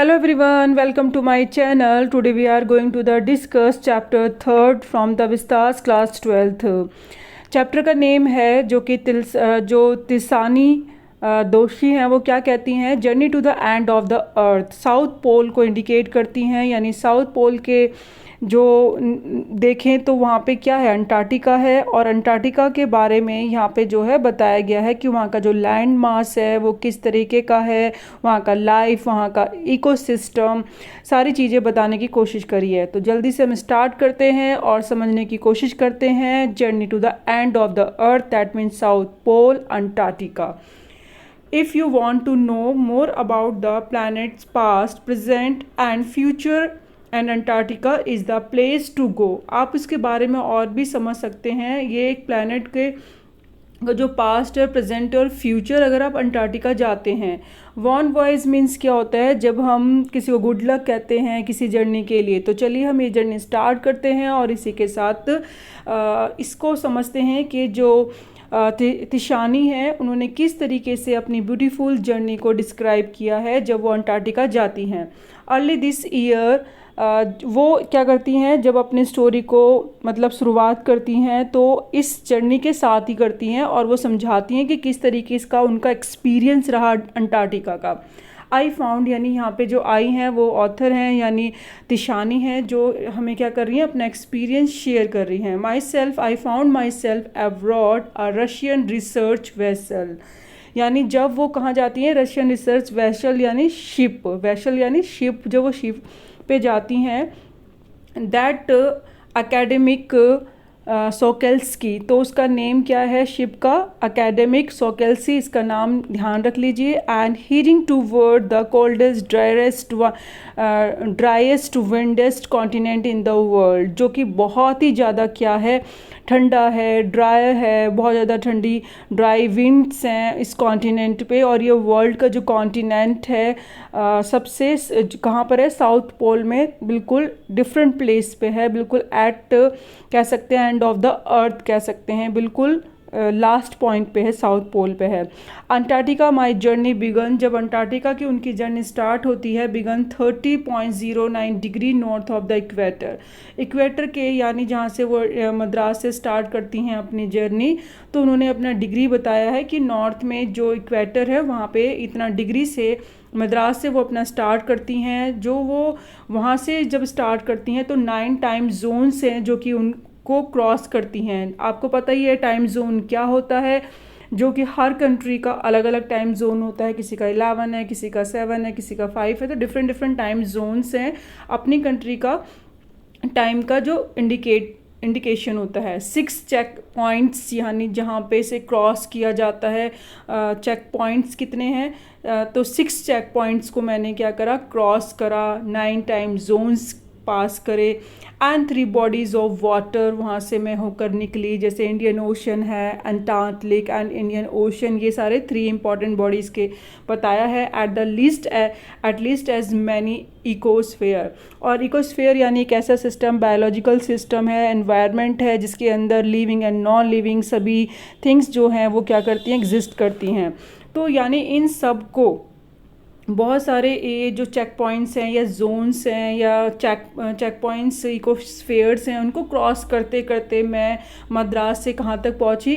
Hello everyone, welcome to my channel. Today we are going to discuss chapter 3rd from the Vistas class 12th. Chapter का name है जो तिसानी दोषी हैं वो क्या कहती हैं, journey to the end of the earth. South Pole को indicate करती हैं, यानी साउथ पोल के जो देखें तो वहाँ पे क्या है, अंटार्कटिका है। और अंटार्कटिका के बारे में यहाँ पे जो है बताया गया है कि वहाँ का जो लैंड मास है वो किस तरीके का है, वहाँ का लाइफ, वहाँ का इकोसिस्टम, सारी चीज़ें बताने की कोशिश करी है। तो जल्दी से हम स्टार्ट करते हैं और समझने की कोशिश करते हैं। Journey to the end of the earth, that means South Pole, Antarctica. If you want to know more about the planet's past, present and future, and Antarctica is the place to go। आप इसके बारे में और भी समझ सकते हैं। ये एक प्लानट के जो पास्ट है, प्रेजेंट और फ्यूचर, अगर आप अंटार्कटिका जाते हैं। वॉन वॉइस मीन्स क्या होता है, जब हम किसी को गुड लक कहते हैं किसी जर्नी के लिए। तो चलिए हम ये जर्नी स्टार्ट करते हैं और इसी के साथ इसको समझते हैं कि जो तिशानी है उन्होंने किस तरीके से अपनी ब्यूटीफुल जर्नी को डिस्क्राइब किया है जब वो अंटार्कटिका जाती हैं। अर्ली दिस ईयर वो क्या करती हैं, जब अपनी स्टोरी को मतलब शुरुआत करती हैं तो इस जर्नी के साथ ही करती हैं और वो समझाती हैं कि किस तरीके का उनका एक्सपीरियंस रहा अंटार्कटिका का। आई फाउंड, यानी यहाँ पे जो आई हैं वो ऑथर हैं, यानी तिशानी हैं, जो हमें क्या कर रही हैं, अपना एक्सपीरियंस शेयर कर रही हैं। My self, I found my self abroad a Russian research vessel, यानी जब वो कहाँ जाती हैं, रशियन रिसर्च वेसल यानी शिप, वेसल यानी शिप, जो वो शिप पे जाती हैं। दैट एकेडमिक सोकेल्स्की, तो उसका नेम क्या है शिप का, एकेडमिक सोकेल्सी, इसका नाम ध्यान रख लीजिए। And heading toward the coldest driest windiest continent in the world, जो कि बहुत ही ज़्यादा क्या है, ठंडा है, ड्राई है, बहुत ज़्यादा ठंडी ड्राई विंड्स हैं इस कॉन्टिनेंट पे। और ये वर्ल्ड का जो कॉन्टिनेंट है सबसे कहाँ पर है, साउथ पोल में, बिल्कुल डिफरेंट प्लेस पे है, बिल्कुल एट कह सकते हैं एंड ऑफ द अर्थ कह सकते हैं, बिल्कुल लास्ट पॉइंट पे है, साउथ पोल पे है। अंटार्कटिका माई जर्नी बिगन, जब अंटार्कटिका की उनकी जर्नी स्टार्ट होती है, began 30.09 degree north of the equator, equator के यानी जहाँ से वो मद्रास से स्टार्ट करती हैं अपनी जर्नी। तो उन्होंने अपना डिग्री बताया है कि नॉर्थ में जो इक्वेटर है वहाँ पे इतना डिग्री से मद्रास से वो अपना स्टार्ट करती हैं। जो वो वहाँ से जब स्टार्ट करती हैं तो 9 टाइम जोन्स हैं जो कि को क्रॉस करती हैं। आपको पता ही है टाइम जोन क्या होता है, जो कि हर कंट्री का अलग अलग टाइम जोन होता है, किसी का 11 है, किसी का 7 है, किसी का 5 है। तो डिफरेंट टाइम जोन्स हैं अपनी कंट्री का टाइम का जो इंडिकेशन होता है। 6 चेक पॉइंट्स, यानी जहाँ पे से क्रॉस किया जाता है। चेक पॉइंट्स कितने हैं, तो 6 चेक पॉइंट्स को मैंने क्या करा, क्रॉस करा, 9 टाइम जोन्स पास करे। एंड 3 बॉडीज़ ऑफ वाटर, वहाँ से मैं होकर निकली, जैसे इंडियन ओशन है, अंटार्कटिक एंड इंडियन ओशन, ये सारे 3 इंपॉर्टेंट बॉडीज़ के बताया है। At least as many ecosphere, और इकोस्फेयर यानी एक ऐसा सिस्टम, बायोलॉजिकल सिस्टम है, एनवायरनमेंट है, जिसके अंदर लिविंग एंड नॉन लिविंग सभी थिंग्स जो हैं वो क्या करती हैं, एग्जिस्ट करती हैं। तो यानी इन सब को बहुत सारे ये जो चेक पॉइंट्स हैं या जोन्स हैं या चेक पॉइंट्स, इकोस्फेयर्स हैं, उनको क्रॉस करते करते मैं मद्रास से कहाँ तक पहुँची,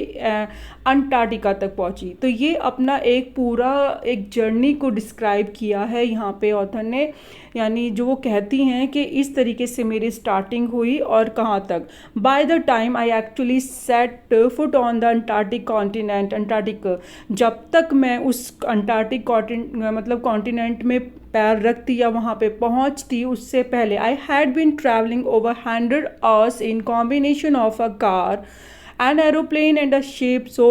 अंटार्कटिका तक पहुँची। तो ये अपना एक पूरा एक जर्नी को डिस्क्राइब किया है यहाँ पे ऑथर ने, यानी जो वो कहती हैं कि इस तरीके से मेरी स्टार्टिंग हुई और कहाँ तक। By the time I actually set foot on the Antarctic continent, Antarctic, जब तक मैं उस अंटार्कटिक मतलब कॉन्टिनेंट में पैर रखती या वहाँ पे पहुँचती, उससे पहले I had been travelling over 100 hours in combination of a car, an aeroplane and a ship. So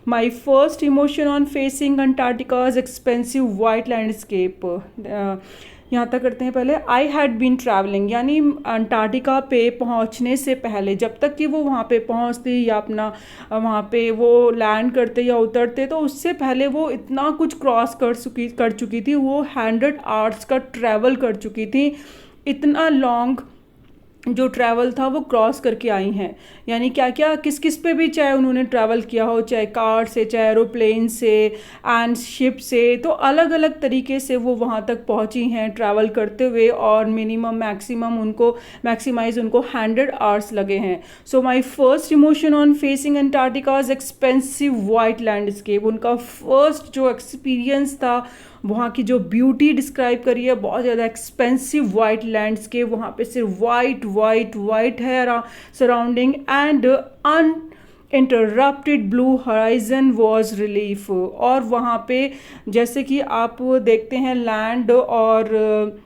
my first emotion on facing Antarctica's expensive white landscape, यहाँ तक करते हैं पहले। आई हैड बीन ट्रैवलिंग, यानी अंटार्कटिका पे पहुँचने से पहले, जब तक कि वो वहाँ पे पहुँचती या अपना वहाँ पे वो लैंड करते या उतरते, तो उससे पहले वो इतना कुछ क्रॉस कर चुकी थी। वो 100 आवर्स का ट्रैवल कर चुकी थी, इतना लॉन्ग जो ट्रैवल था वो क्रॉस करके आई हैं। यानी क्या क्या किस किस पे भी, चाहे उन्होंने ट्रैवल किया हो, चाहे कार से, चाहे एरोप्लेन से एंड शिप से, तो अलग अलग तरीके से वो वहाँ तक पहुँची हैं ट्रैवल करते हुए, और मिनिमम मैक्सिमम उनको मैक्सिमाइज उनको 100 आवर्स लगे हैं। So my first emotion on facing Antarctica's expensive white landscape, उनका फर्स्ट जो एक्सपीरियंस था, वहाँ की जो ब्यूटी डिस्क्राइब करी है, बहुत ज़्यादा एक्सपेंसिव वाइट लैंडस्केप, वहाँ पे सिर्फ वाइट वाइट वाइट है surrounding, and uninterrupted blue horizon was relief. और वहाँ पे जैसे कि आप देखते हैं लैंड और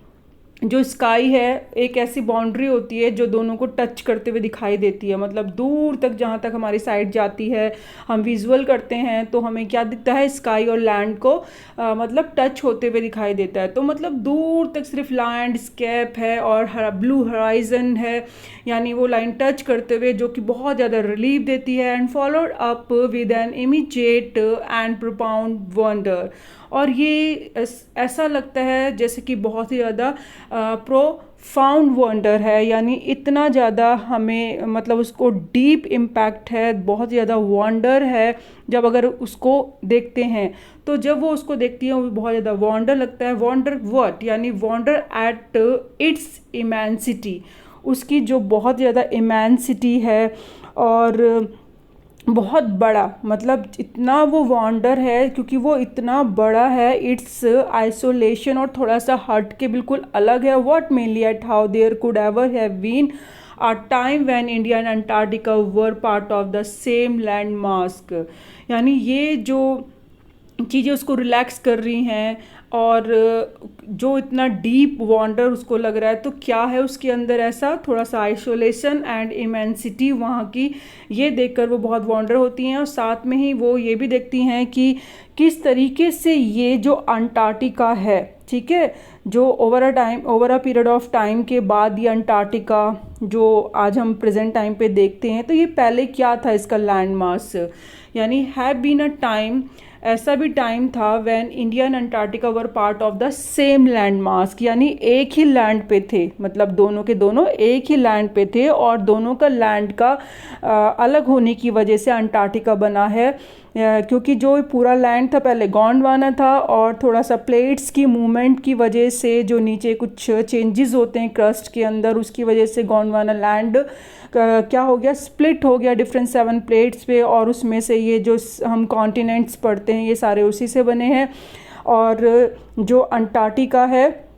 जो स्काई है, एक ऐसी बाउंड्री होती है जो दोनों को टच करते हुए दिखाई देती है, मतलब दूर तक जहाँ तक हमारी साइड जाती है, हम विजुअल करते हैं तो हमें क्या दिखता है, स्काई और लैंड को मतलब टच होते हुए दिखाई देता है। तो मतलब दूर तक सिर्फ लैंडस्केप है और ब्लू हराइजन है, यानी वो लाइन टच करते हुए, जो कि बहुत ज़्यादा रिलीफ देती है। And followed up with an immediate and profound wonder, और ये ऐसा लगता है जैसे कि बहुत ही ज़्यादा प्रोफाउंड वंडर है, यानी इतना ज़्यादा हमें मतलब उसको डीप इम्पैक्ट है, बहुत ज़्यादा वंडर है जब अगर उसको देखते हैं। तो जब वो उसको देखती है वो बहुत ज़्यादा वंडर लगता है। वंडर व्हाट, यानी वंडर एट इट्स इमेंसिटी, उसकी जो बहुत ज़्यादा इमेंसिटी है और बहुत बड़ा, मतलब इतना वो वॉन्डर है क्योंकि वो इतना बड़ा है। इट्स आइसोलेशन, और थोड़ा सा हट के बिल्कुल अलग है। What mainly at how there could ever have been a time when India and Antarctica were part of the same land mask, यानी ये जो चीज़ें उसको रिलैक्स कर रही हैं, और जो इतना डीप वॉन्डर उसको लग रहा है, तो क्या है उसके अंदर ऐसा थोड़ा सा आइसोलेशन एंड इमेंसिटी वहाँ की, ये देखकर वो बहुत वॉन्डर होती हैं। और साथ में ही वो ये भी देखती हैं कि किस तरीके से ये जो अंटार्कटिका है, ठीक है, जो over a period of time के बाद ये अंटार्कटिका जो आज हम प्रेजेंट टाइम पे देखते हैं, तो ये पहले क्या था इसका लैंड मास, यानी हैव बीन अ टाइम, ऐसा भी टाइम था when India and Antarctica were part of the same land mask, यानी एक ही लैंड पे थे, मतलब दोनों के दोनों एक ही लैंड पे थे, और दोनों का लैंड का अलग होने की वजह से अंटार्कटिका बना है। क्योंकि जो पूरा लैंड था पहले गोंडवाना था, और थोड़ा सा प्लेट्स की मूवमेंट की वजह से जो नीचे कुछ चेंजेस होते हैं क्रस्ट के अंदर, उसकी वजह से गोंडवाना लैंड क्या हो गया, स्प्लिट हो गया डिफरेंट 7 प्लेट्स पे, और उसमें से ये जो हम कॉन्टिनेंट्स पढ़ते हैं ये सारे उसी से बने हैं। और जो अंटार्कटिका है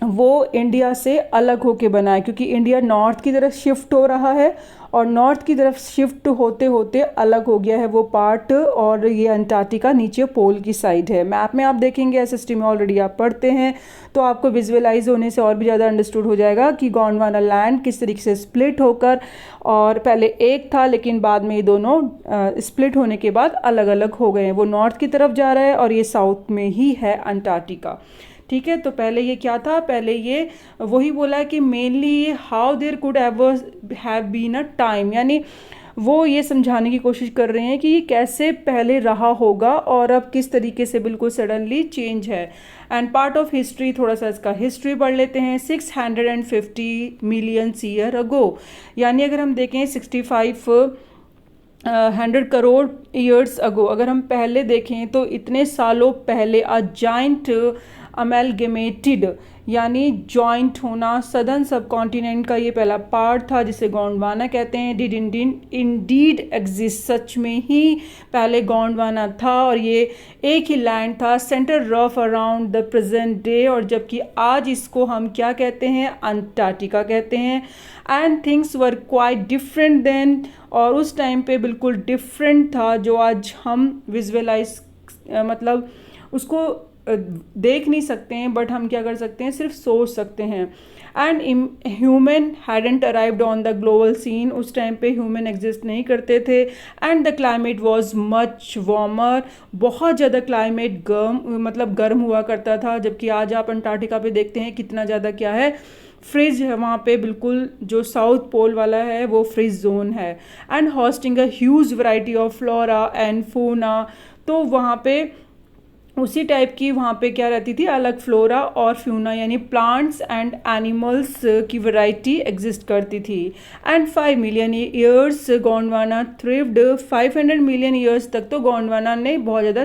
वो इंडिया से अलग होके बना है, क्योंकि इंडिया नॉर्थ की तरफ शिफ्ट हो रहा है, और नॉर्थ की तरफ शिफ्ट होते होते अलग हो गया है वो पार्ट, और ये अंटार्कटिका नीचे पोल की साइड है। मैप में आप देखेंगे, एसएसटी में ऑलरेडी आप पढ़ते हैं, तो आपको विजुअलाइज होने से और भी ज़्यादा अंडरस्टूड हो जाएगा कि गोंडवाना लैंड किस तरीके से स्प्लिट होकर, और पहले एक था लेकिन बाद में ये दोनों स्प्लिट होने के बाद अलग अलग हो गए हैं। वो नॉर्थ की तरफ जा रहा है और ये साउथ में ही है अंटार्कटिका, ठीक है। तो पहले ये क्या था, पहले ये वही बोला है कि mainly how there could ever have been a time, यानी वो ये समझाने की कोशिश कर रहे हैं कि ये कैसे पहले रहा होगा और अब किस तरीके से बिल्कुल सडनली चेंज है। एंड पार्ट ऑफ हिस्ट्री, थोड़ा सा इसका हिस्ट्री पढ़ लेते हैं। 650 मिलियन ईयर अगो, यानी अगर हम देखें 100 करोड़ ईयर्स अगो, अगर हम पहले देखें तो इतने सालों पहले अ जाइंट अमेलगेमेटेड, यानी जॉइंट होना, सदर्न सब कॉन्टिनेंट का ये पहला पार्ट था जिसे गोंडवाना कहते हैं। डिड इंडीड एग्जिस्ट, सच में ही पहले गोंडवाना था और ये एक ही लैंड था, centre rough around the present day, और जबकि आज इसको हम क्या कहते हैं, अंटार्कटिका कहते हैं। And things were quite different then, और उस टाइम पे बिल्कुल डिफरेंट था जो आज हम विजुअलाइज मतलब उसको देख नहीं सकते हैं, बट हम क्या कर सकते हैं, सिर्फ सोच सकते हैं। And human hadn't arrived on the global scene, उस टाइम पे ह्यूमन एग्जिस्ट नहीं करते थे। And the climate was much warmer, बहुत ज़्यादा क्लाइमेट गर्म हुआ करता था, जबकि आज आप अंटार्कटिका पे देखते हैं कितना ज़्यादा क्या है, फ्रिज है वहाँ पे, बिल्कुल जो साउथ पोल वाला है वो फ्रिज जोन है। And hosting a huge variety of flora and fauna, तो वहाँ पे उसी टाइप की वहाँ पे क्या रहती थी, अलग फ्लोरा और फ्यूना यानी प्लांट्स एंड एनिमल्स की वैरायटी एग्जिस्ट करती थी। And 5 million years Gondwana thrived, 500 million years तक तो गोंडवाना ने बहुत ज़्यादा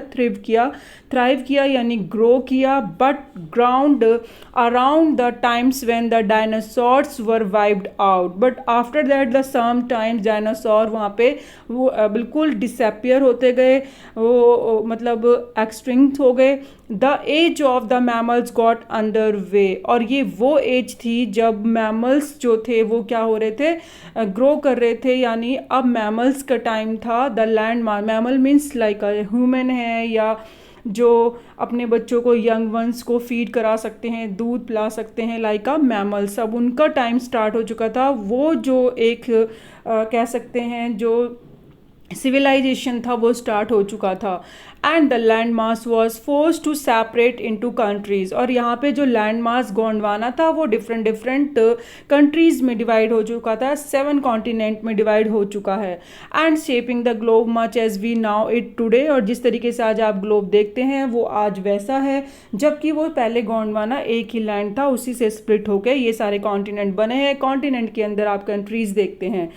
थ्राइव किया यानी ग्रो किया। But ground around the times when the dinosaurs were wiped out, but after that the some times dinosaur वहाँ पे वो बिल्कुल डिसअपियर होते गए, वो मतलब एक्सटिंक्ट हो गए। The age of the mammals got under way, और ये वो एज थी जब मैमल्स जो थे वो क्या हो रहे थे, ग्रो कर रहे थे, यानी अब मैमल्स का टाइम था। The land mammal means like human है या जो अपने बच्चों को, यंग वंस को फीड करा सकते हैं, दूध पिला सकते हैं, लाइक अ मैमल्स, अब उनका टाइम स्टार्ट हो चुका था। वो जो एक कह सकते हैं जो सिविलाइजेशन था वो स्टार्ट हो चुका था। And the land mass was force to separate into countries, और यहाँ पे जो लैंड मास गोंडवाना था वो डिफरेंट डिफरेंट कंट्रीज में डिवाइड हो चुका था, 7 कॉन्टिनेंट में डिवाइड हो चुका है। And shaping the globe much as we now it today, और जिस तरीके से आज आप ग्लोब देखते हैं वो आज वैसा है, जबकि वो पहले गोंडवाना एक ही लैंड था, उसी से स्प्लिट होकर ये सारे कॉन्टिनेंट बने हैं। कॉन्टिनेंट के अंदर आप कंट्रीज देखते हैं।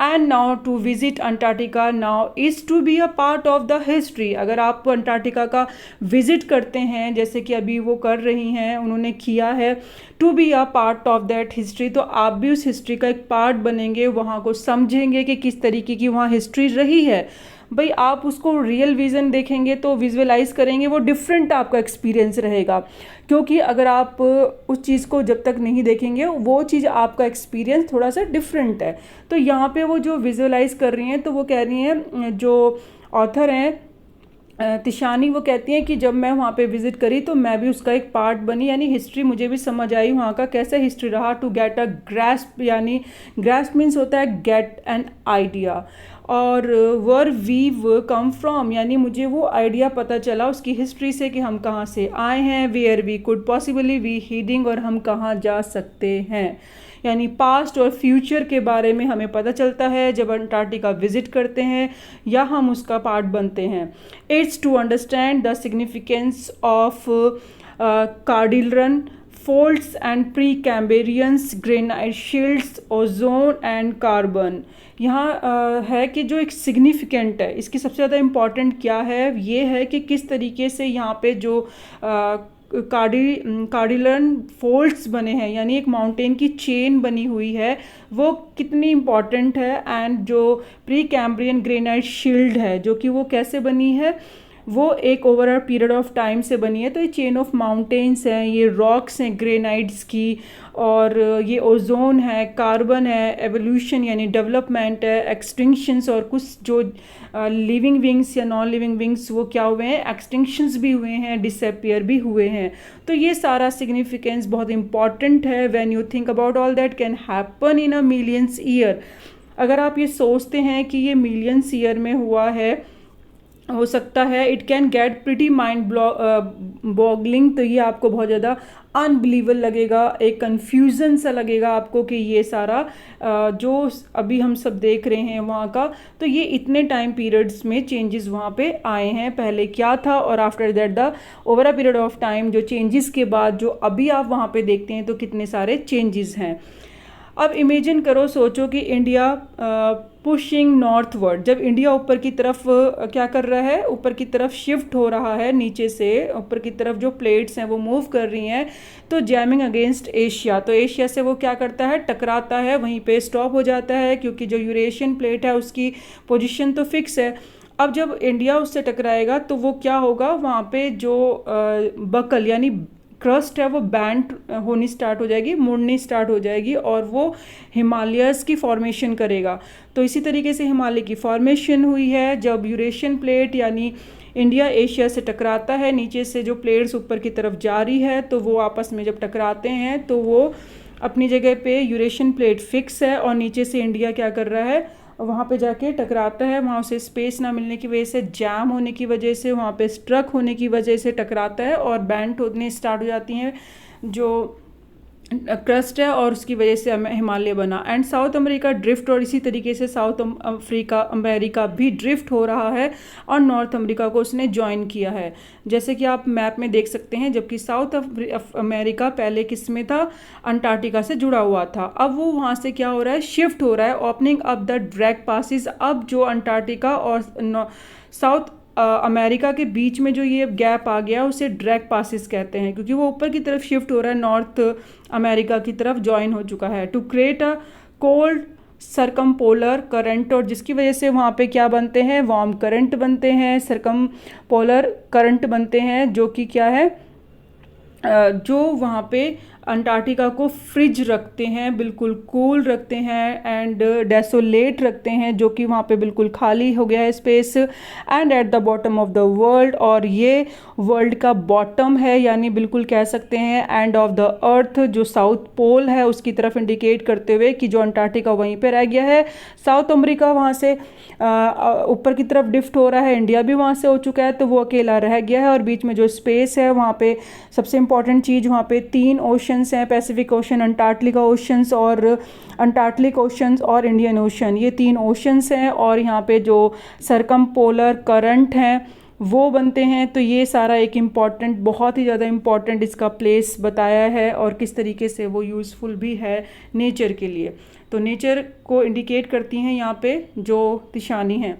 And now to visit Antarctica now is to be a part of the history, अगर आप अंटार्कटिका का विजिट करते हैं जैसे कि अभी वो कर रही हैं, उन्होंने किया है, to be a part of that history, तो आप भी उस हिस्ट्री का एक पार्ट बनेंगे, वहाँ को समझेंगे कि किस तरीके की वहाँ हिस्ट्री रही है। भाई आप उसको रियल विज़न देखेंगे तो विजुअलाइज करेंगे, वो डिफरेंट आपका एक्सपीरियंस रहेगा, क्योंकि अगर आप उस चीज़ को जब तक नहीं देखेंगे वो चीज़ आपका एक्सपीरियंस थोड़ा सा डिफरेंट है। तो यहाँ पे वो जो विजुअलाइज कर रही हैं तो वो कह रही हैं, जो ऑथर हैं तिशानी, वो कहती हैं कि जब मैं वहाँ पे विज़िट करी तो मैं भी उसका एक पार्ट बनी, यानी हिस्ट्री मुझे भी समझ आई वहाँ का कैसे हिस्ट्री रहा। टू गेट अ ग्रास्प, यानी ग्रास्प मीन्स होता है गेट एन आइडिया, और वर वीव कम फ्रॉम, यानी मुझे वो आइडिया पता चला उसकी हिस्ट्री से कि हम कहाँ से आए हैं, where we could possibly we heading, और हम कहाँ जा सकते हैं, यानी पास्ट और फ्यूचर के बारे में हमें पता चलता है जब अंटार्कटिका विजिट करते हैं या हम उसका पार्ट बनते हैं। It's to understand the significance of Cordilleran folds and pre Cambrians granite shields ozone and carbon. यहाँ है कि जो एक सिग्निफिकेंट है, इसकी सबसे ज़्यादा इम्पॉर्टेंट क्या है, ये है कि किस तरीके से यहाँ पे जो कार्डिलन फोल्ड्स बने हैं, यानी एक माउंटेन की चेन बनी हुई है, वो कितनी इम्पॉर्टेंट है। एंड जो प्री कैम्ब्रियन ग्रेनाइट शील्ड है, जो कि वो कैसे बनी है, वो एक over a period of time से बनी है। तो ये चेन ऑफ माउंटेन्स हैं, ये रॉक्स हैं ग्रेनाइट्स की, और ये ओजोन है, कार्बन है, एवोल्यूशन यानी डेवलपमेंट है, एक्सटिंक्शंस, और कुछ जो लिविंग विंग्स या नॉन लिविंग विंग्स वो क्या हुए हैं, एक्सटिंक्शंस भी हुए हैं, डिसअपियर भी हुए हैं। तो ये सारा सिग्निफिकेंस बहुत इंपॉर्टेंट है। When you think about all that can happen in a millions year, अगर आप ये सोचते हैं कि ये मिलियंस ईयर में हुआ है, हो सकता है, it can get pretty mind boggling, तो ये आपको बहुत ज़्यादा अनबिलीवेबल लगेगा, एक कन्फ्यूज़न सा लगेगा आपको कि ये सारा जो अभी हम सब देख रहे हैं वहाँ का, तो ये इतने टाइम पीरियड्स में चेंजेस वहाँ पे आए हैं, पहले क्या था और after that the over a period of time जो चेंजेस के बाद जो अभी आप वहाँ पे देखते हैं तो कितने सारे चेंजेस हैं। अब इमेजिन करो, सोचो कि इंडिया पुशिंग नॉर्थवर्ड, जब इंडिया ऊपर की तरफ क्या कर रहा है, ऊपर की तरफ शिफ्ट हो रहा है, नीचे से ऊपर की तरफ जो प्लेट्स हैं वो मूव कर रही हैं, तो जैमिंग अगेंस्ट एशिया, तो एशिया से वो क्या करता है, टकराता है, वहीं पे स्टॉप हो जाता है, क्योंकि जो यूरेशियन प्लेट है उसकी पोजीशन तो फिक्स है। अब जब इंडिया उससे टकराएगा तो वो क्या होगा, वहाँ पे जो बकल यानी क्रस्ट है वो बैंड होनी स्टार्ट हो जाएगी, मुड़नी स्टार्ट हो जाएगी, और वो हिमालयस की फॉर्मेशन करेगा। तो इसी तरीके से हिमालय की फॉर्मेशन हुई है जब यूरेशियन प्लेट यानी इंडिया एशिया से टकराता है, नीचे से जो प्लेट्स ऊपर की तरफ जा रही है, तो वो आपस में जब टकराते हैं तो वो अपनी जगह पे यूरेशियन प्लेट फिक्स है, और नीचे से इंडिया क्या कर रहा है, वहाँ पे जाके टकराता है, वहाँ उसे स्पेस ना मिलने की वजह से, जैम होने की वजह से, वहाँ पे स्ट्रक होने की वजह से टकराता है और बैंड होने स्टार्ट हो जाती हैं जो क्रस्ट है और उसकी वजह से हिमालय बना। एंड साउथ अमेरिका ड्रिफ्ट, और इसी तरीके से साउथ अफ्रीका अमेरिका भी ड्रिफ्ट हो रहा है और नॉर्थ अमेरिका को उसने ज्वाइन किया है, जैसे कि आप मैप में देख सकते हैं। जबकि साउथ अमेरिका पहले किस में था, अंटार्कटिका से जुड़ा हुआ था, अब वो वहाँ से क्या हो रहा है, शिफ्ट हो रहा है, opening up the drag passes. अब जो अंटार्कटिका और साउथ अमेरिका के बीच में जो ये गैप आ गया उसे ड्रैग पासिस कहते हैं, क्योंकि वो ऊपर की तरफ शिफ्ट हो रहा है, नॉर्थ अमेरिका की तरफ ज्वाइन हो चुका है। To create a cold circumpolar current, और जिसकी वजह से वहाँ पे क्या बनते हैं, वार्म करंट बनते हैं, सरकमपोलर करंट बनते हैं, जो कि क्या है, जो वहाँ पे अंटार्कटिका को फ्रिज रखते हैं, बिल्कुल कूल रखते हैं, एंड डेसोलेट रखते हैं, जो कि वहाँ पे बिल्कुल खाली हो गया है space. And at the bottom of the world, और ये वर्ल्ड का बॉटम है, यानी बिल्कुल कह सकते हैं एंड ऑफ द अर्थ, जो साउथ पोल है उसकी तरफ इंडिकेट करते हुए कि जो अंटार्कटिका वहीं पे रह गया है। साउथ अमेरिका वहाँ से ऊपर की तरफ डिफ्ट हो रहा है, इंडिया भी वहाँ से हो चुका है, तो वो अकेला रह गया है। और बीच में जो स्पेस है वहाँ पे सबसे इंपॉर्टेंट चीज़, वहाँ पे 3 ओशंस हैं, पैसिफिक ओशन, अंटार्कटिका ओशंस और इंडियन ओशन, ये 3 ओशंस हैं। और यहाँ पे जो सरकम पोलर करंट हैं वो बनते हैं। तो ये सारा एक इम्पॉर्टेंट, बहुत ही ज़्यादा इम्पॉर्टेंट इसका प्लेस बताया है, और किस तरीके से वो यूज़फुल भी है नेचर के लिए। तो नेचर को इंडिकेट करती हैं यहाँ पे जो निशानी हैं।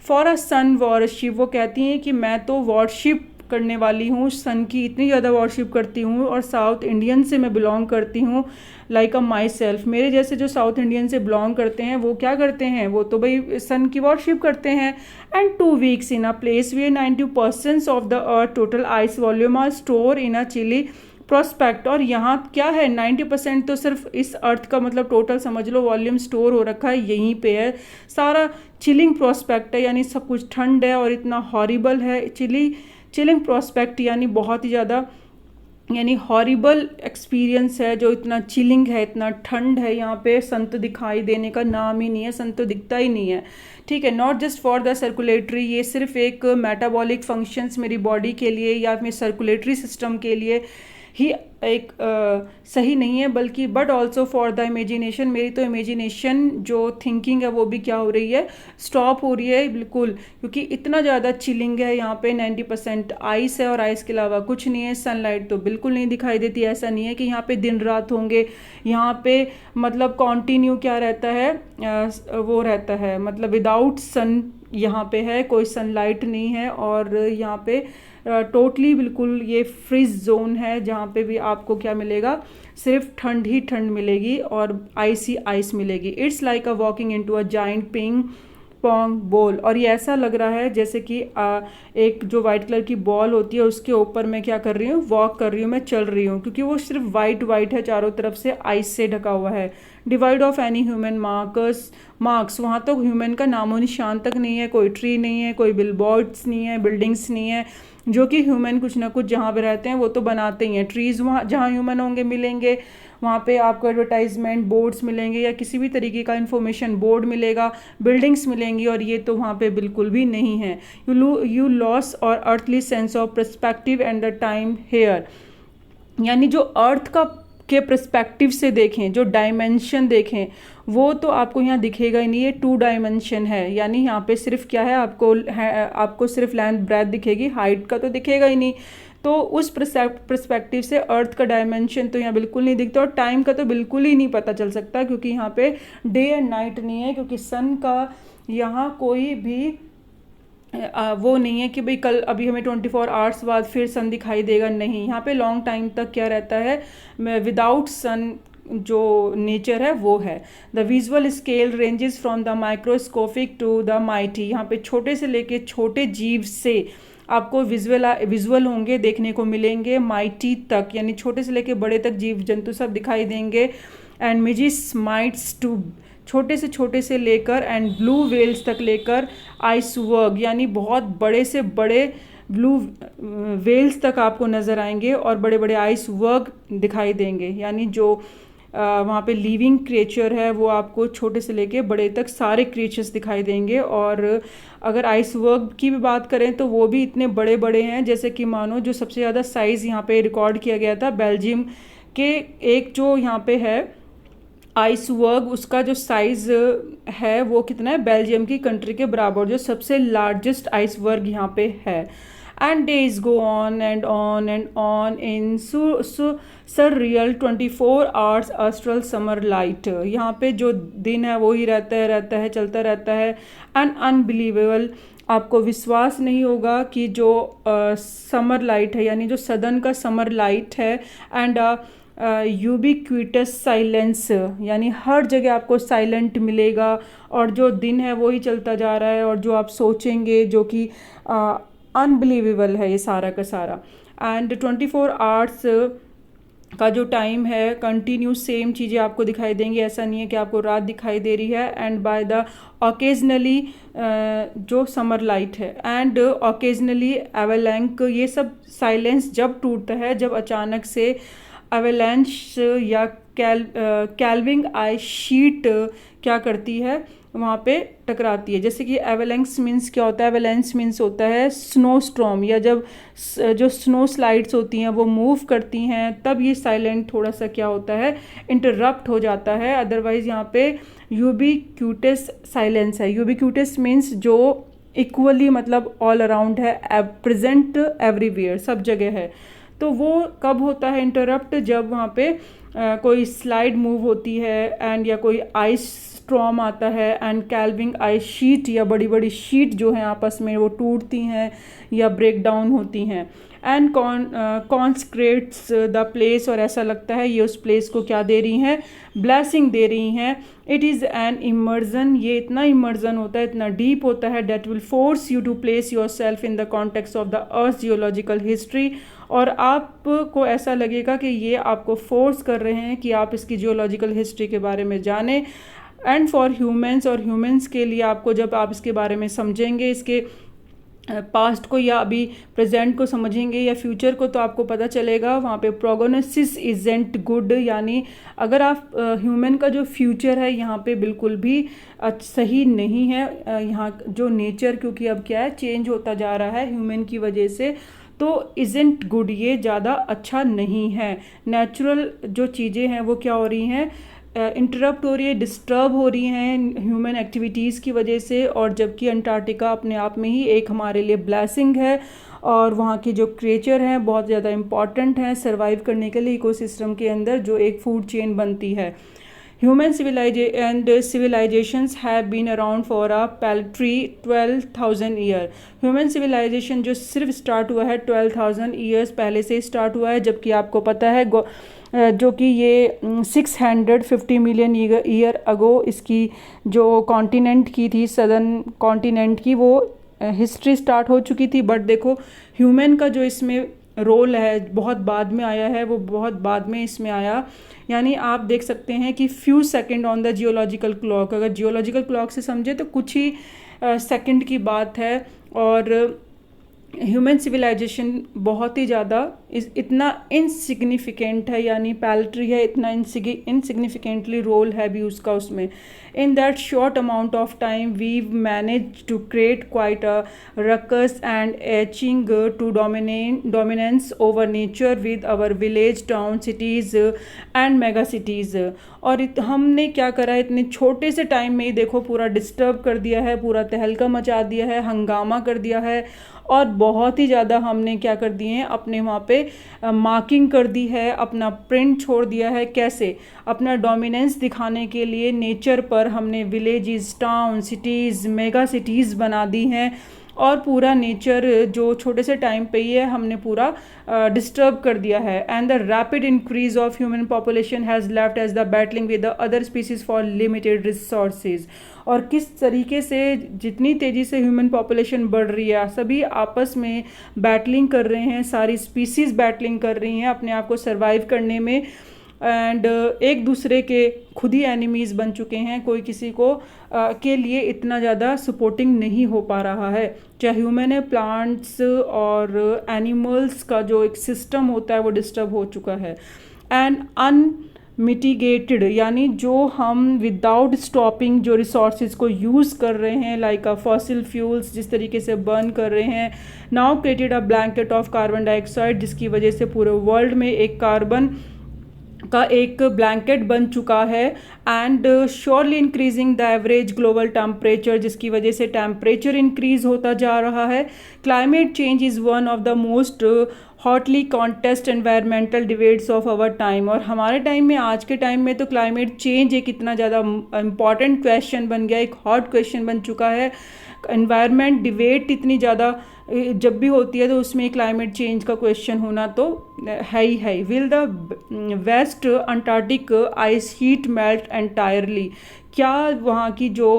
फॉर अ सन वॉरशिप, वो कहती हैं कि मैं तो वॉरशिप करने वाली हूँ, सन की इतनी ज़्यादा वॉरशिप करती हूँ, और साउथ इंडियन से मैं बिलोंग करती हूँ, लाइक अ माई सेल्फ। मेरे जैसे जो साउथ इंडियन से बिलोंग करते हैं वो क्या करते हैं, वो तो भाई सन की वॉरशिप करते हैं। And 2 weeks in a place where 90% of the earth total ice volume are store in a chilly prospect, और यहाँ क्या है, 90% तो सिर्फ इस अर्थ का मतलब टोटल समझ लो वॉल्यूम स्टोर हो रखा है, यहीं पे है सारा। चिलिंग प्रोस्पेक्ट है, यानी सब कुछ ठंड है और इतना हॉरिबल है। चिलिंग प्रोस्पेक्ट यानी बहुत ही ज़्यादा, यानी हॉरिबल एक्सपीरियंस है, जो इतना चिलिंग है, इतना ठंड है यहाँ पे। सन तो दिखाई देने का नाम ही नहीं है, सन तो दिखता ही नहीं है, ठीक है। Not just for the circulatory, ये सिर्फ एक मेटाबॉलिक फंक्शंस मेरी बॉडी के लिए या मेरे सर्कुलेटरी सिस्टम के लिए ही एक सही नहीं है, बल्कि but also for the imagination, मेरी तो इमेजिनेशन जो थिंकिंग है वो भी क्या हो रही है, स्टॉप हो रही है बिल्कुल, क्योंकि इतना ज़्यादा चिलिंग है यहाँ पे। 90% आइस है और आइस के अलावा कुछ नहीं है। सनलाइट तो बिल्कुल नहीं दिखाई देती, ऐसा नहीं है कि यहाँ पे दिन रात होंगे, यहाँ पे मतलब कॉन्टिन्यू क्या रहता है, वो रहता है मतलब विदाउट सन यहाँ पे है, कोई सनलाइट नहीं है। और यहाँ पे टोटली बिल्कुल ये फ्रीज जोन है, जहाँ पे भी आपको क्या मिलेगा, सिर्फ ठंड ही ठंड मिलेगी और आइस आइस मिलेगी। It's like a walking into a giant ping pong ball, और ये ऐसा लग रहा है जैसे कि एक जो वाइट कलर की बॉल होती है उसके ऊपर मैं क्या कर रही हूँ, वॉक कर रही हूँ, मैं चल रही हूँ, क्योंकि वो सिर्फ वाइट है, चारों तरफ से आइस से ढका हुआ है। Divide of any human marks, वहाँ तो ह्यूमन का नामो निशान तक नहीं है, कोई ट्री नहीं है, कोई बिलबोर्ड्स नहीं है, बिल्डिंग्स नहीं है, जो कि ह्यूमन कुछ ना कुछ जहाँ पे रहते हैं वो तो बनाते ही हैं। ट्रीज़ वहाँ जहाँ ह्यूमन होंगे मिलेंगे, वहाँ पे आपको एडवर्टाइजमेंट बोर्ड्स मिलेंगे या किसी भी तरीके का इन्फॉर्मेशन बोर्ड मिलेगा, बिल्डिंग्स मिलेंगी, और ये तो वहाँ पे बिल्कुल भी नहीं है। यू लॉस और earthly sense of perspective and the time here, यानी जो अर्थ का के पर्सपेक्टिव से देखें, जो डायमेंशन देखें, वो तो आपको यहाँ दिखेगा ही नहीं, ये 2 डायमेंशन है, यानी यहाँ पे सिर्फ क्या है, आपको सिर्फ लेंथ ब्रेथ दिखेगी, हाइट का तो दिखेगा ही नहीं। तो उस पर्सपेक्टिव से अर्थ का डायमेंशन तो यहाँ बिल्कुल नहीं दिखता, और टाइम का तो बिल्कुल ही नहीं पता चल सकता, क्योंकि यहाँ पे डे एंड नाइट नहीं है, क्योंकि सन का यहाँ कोई भी वो नहीं है कि भाई कल अभी हमें 24 आवर्स बाद फिर सन दिखाई देगा, नहीं। यहाँ पे लॉन्ग टाइम तक क्या रहता है, विदाउट सन जो नेचर है वो है। The visual scale ranges from the microscopic to the mighty, यहाँ पे छोटे से लेके छोटे जीव से आपको विजुअल होंगे, देखने को मिलेंगे, माइटी तक, यानी छोटे से लेके बड़े तक जीव जंतु सब दिखाई देंगे। एंड मिजिस माइट्स टू, छोटे से लेकर, एंड ब्लू वेल्स तक लेकर, आइसवर्ग यानी बहुत बड़े से बड़े ब्लू वेल्स तक आपको नज़र आएंगे, और बड़े बड़े आइसवर्ग दिखाई देंगे, यानी जो वहाँ पे लिविंग क्रिएचर है वो आपको छोटे से लेके बड़े तक सारे क्रिएचर्स दिखाई देंगे। और अगर आइसवर्ग की भी बात करें तो वो भी इतने बड़े बड़े हैं, जैसे कि मानो जो सबसे ज़्यादा साइज़ यहाँ पे रिकॉर्ड किया गया था बेल्जियम कि एक जो यहाँ पे है आइसबर्ग, उसका जो साइज़ है वो कितना है, बेल्जियम की कंट्री के बराबर, जो सबसे लार्जेस्ट आइसबर्ग यहाँ पे है। And days go on and on and on in sir real 24 hours astral summer light. यहाँ पे जो दिन है वो ही रहता है चलता रहता है। एंड अनबिलीवेबल, आपको विश्वास नहीं होगा कि जो समर लाइट है, यानी जो सदन का समर लाइट है, एंड यूबिक्विटस साइलेंस, यानी हर जगह आपको साइलेंट मिलेगा, और जो दिन है वो ही चलता जा रहा है, और जो आप सोचेंगे जो कि अनबिलीवेबल है ये सारा का सारा। एंड 24 आवर्स का जो टाइम है कंटिन्यू सेम चीज़ें आपको दिखाई देंगी, ऐसा नहीं है कि आपको रात दिखाई दे रही है। एंड बाय द ओकेजनली जो समर लाइट है, एंड ओकेजनली एवेलैंक, ये सब साइलेंस जब टूटता है, जब अचानक से एवेलैंच या कैल्विंग आइस शीट क्या करती है, वहाँ पे टकराती है। जैसे कि एवेलेंस मीन्स क्या होता है, एवेलेंस मीन्स होता है स्नो स्टॉर्म, या जब जो स्नो स्लाइड्स होती हैं वो मूव करती हैं, तब ये साइलेंट थोड़ा सा क्या होता है, इंटरप्ट हो जाता है। अदरवाइज यहाँ पे यूबिक्यूटस साइलेंस है। यूबिक्यूटस मीन्स जो इक्वली, मतलब ऑल अराउंड है, प्रेजेंट एवरीवेयर, सब जगह है। तो वो कब होता है इंटरप्ट, जब वहाँ पे कोई स्लाइड मूव होती है, एंड या कोई आइस स्ट्रॉम आता है, एंड कैल्विंग आइस शीट, या बड़ी बड़ी शीट जो हैं आपस में वो टूटती हैं या ब्रेक डाउन होती हैं। एंड कॉन्सक्रेट्स द प्लेस, और ऐसा लगता है ये उस प्लेस को क्या दे रही हैं, ब्लेसिंग दे रही हैं। इट इज़ एन इमर्जन, ये इतना इमर्जन होता है, इतना डीप होता है, that will force you to place yourself in the context of the earth geological history. और आपको ऐसा लगेगा कि ये आपको फोर्स कर रहे हैं कि आप इसकी जियोलॉजिकल हिस्ट्री के बारे में जानें। एंड फॉर ह्यूमंस, और ह्यूमंस के लिए आपको, जब आप इसके बारे में समझेंगे, इसके पास्ट को या अभी प्रेजेंट को समझेंगे या फ्यूचर को, तो आपको पता चलेगा वहाँ पे प्रोग्नोसिस इजेंट गुड, यानी अगर आप ह्यूमन का जो फ्यूचर है यहाँ पे बिल्कुल भी सही नहीं है। यहाँ जो नेचर, क्योंकि अब क्या है, चेंज होता जा रहा है ह्यूमन की वजह से, तो इजेंट गुड, ये ज़्यादा अच्छा नहीं है। नेचुरल जो चीज़ें हैं वो क्या हो रही हैं, इंटरप्ट हो रही है, डिस्टर्ब हो रही हैं ह्यूमन एक्टिविटीज़ की वजह से। और जबकि अंटार्कटिका अपने आप में ही एक हमारे लिए ब्लेसिंग है, और वहाँ के जो क्रिएचर हैं बहुत ज़्यादा इम्पॉर्टेंट हैं सर्वाइव करने के लिए इकोसिस्टम के अंदर, जो एक फूड चेन बनती है। Human civilizations have been around for a paltry 12,000 year. Human civilisation जो सिर्फ स्टार्ट हुआ है 12,000 ईयर्स पहले से स्टार्ट हुआ है, जबकि आपको पता है जो कि ये 650 मिलियन ईयर अगो इसकी जो कॉन्टिनेंट की थी, सदर्न कॉन्टिनेंट की, वो हिस्ट्री स्टार्ट हो चुकी थी। बट देखो ह्यूमन का जो इसमें रोल है बहुत बाद में आया है, वो बहुत बाद में इसमें आया। यानी आप देख सकते हैं कि few second on the geological clock, अगर जियोलॉजिकल क्लॉक से समझे तो कुछ ही सेकंड की बात है। और ह्यूमन सिविलाइजेशन बहुत ही ज़्यादा इतना इनसिग्निफिकेंट है, यानी पैल्ट्री है, इतना इनसिग्निफिकेंटली रोल है भी उसका उसमें। In that short amount of time we manage to create quite a ruckus and edging to dominance over nature with our village, town, cities and mega cities. और हमने क्या करा है, इतने छोटे से टाइम में ही देखो पूरा डिस्टर्ब कर दिया है, पूरा तहलका मचा दिया है, हंगामा कर दिया है, और बहुत ही ज़्यादा हमने क्या कर दिए हैं, अपने वहाँ पे मार्किंग कर दी है, अपना प्रिंट छोड़ दिया है। कैसे? अपना डोमिनेंस दिखाने के लिए नेचर पर हमने villages, town, cities, mega cities बना दी हैं, और पूरा नेचर जो छोटे से टाइम पे ही है हमने पूरा डिस्टर्ब कर दिया है। And the rapid increase of human population has left as the battling with the other species for limited resources. और किस तरीके से जितनी तेज़ी से ह्यूमन पॉपुलेशन बढ़ रही है, सभी आपस में बैटलिंग कर रहे हैं, सारी स्पीसीज़ बैटलिंग कर रही हैं अपने आप को सर्वाइव करने में, एंड एक दूसरे के खुद ही एनिमीज़ बन चुके हैं। कोई किसी को के लिए इतना ज़्यादा सपोर्टिंग नहीं हो पा रहा है, चाहे ह्यूमन है, प्लांट्स और एनिमल्स का जो एक सिस्टम होता है वो डिस्टर्ब हो चुका है। एंड अनमिटिगेटेड, यानी जो हम विदाउट स्टॉपिंग जो रिसोर्सेज को यूज़ कर रहे हैं, लाइक फॉसिल फ्यूल्स जिस तरीके से बर्न कर रहे हैं, now created a blanket of carbon dioxide, जिसकी वजह से पूरे वर्ल्ड में एक कार्बन का एक ब्लैंकेट बन चुका है and surely increasing the average global temperature, जिसकी वजह से टेम्परेचर इंक्रीज होता जा रहा है। Climate change is one of the most hotly contest environmental debates of our time. और हमारे टाइम में, आज के टाइम में तो क्लाइमेट चेंज एक इतना ज़्यादा इम्पॉर्टेंट क्वेश्चन बन गया, एक हॉट क्वेश्चन बन चुका है। एनवायरमेंट डिबेट इतनी ज़्यादा जब भी होती है तो उसमें क्लाइमेट चेंज का क्वेश्चन होना तो है ही है। Will the West Antarctic ice sheet melt entirely, क्या वहाँ की जो